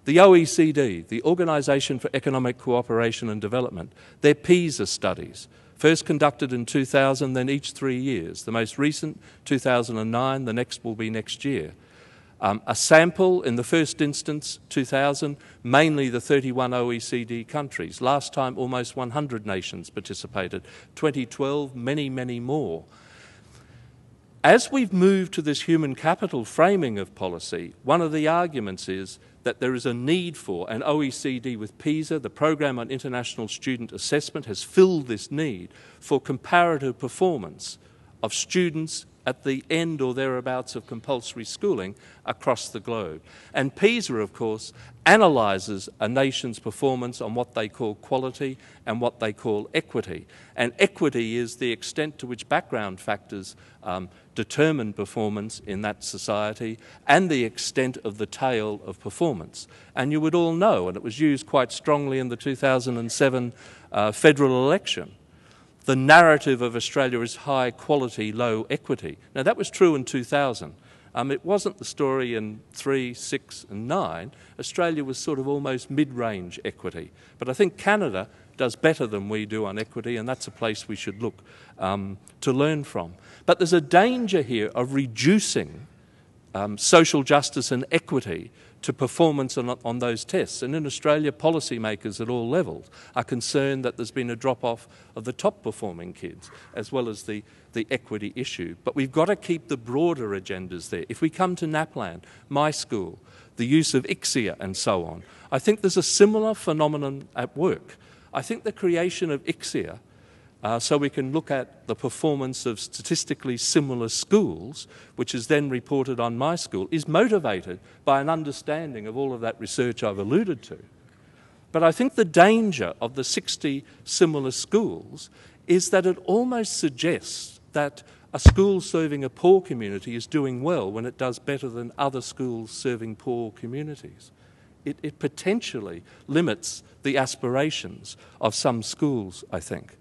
The OECD, the Organisation for Economic Cooperation and Development, their PISA studies, first conducted in 2000, then each 3 years. The most recent, 2009, the next will be next year. A sample in the first instance, 2000, mainly the 31 OECD countries. Last time, almost 100 nations participated. 2012, many, many more. As we've moved to this human capital framing of policy, one of the arguments is that there is a need for, and OECD with PISA, the Programme on International Student Assessment, has filled this need for comparative performance of students at the end or thereabouts of compulsory schooling across the globe. And PISA, of course, analyses a nation's performance on what they call quality and what they call equity. And equity is the extent to which background factors determine performance in that society and the extent of the tail of performance. And you would all know, and it was used quite strongly in the 2007 federal election, the narrative of Australia is high quality, low equity. Now that was true in 2000. It wasn't the story in 3, 6 and 9. Australia was sort of almost mid-range equity. But I think Canada does better than we do on equity, and that's a place we should look to learn from. But there's a danger here of reducing social justice and equity to performance on those tests. And in Australia, policymakers at all levels are concerned that there's been a drop-off of the top-performing kids, as well as the equity issue. But we've got to keep the broader agendas there. If we come to NAPLAN, my school, the use of ICSIA and so on, I think there's a similar phenomenon at work. I think the creation of ICSIA, so we can look at the performance of statistically similar schools, which is then reported on my school, is motivated by an understanding of all of that research I've alluded to. But I think the danger of the 60 similar schools is that it almost suggests that a school serving a poor community is doing well when it does better than other schools serving poor communities. It potentially limits the aspirations of some schools, I think.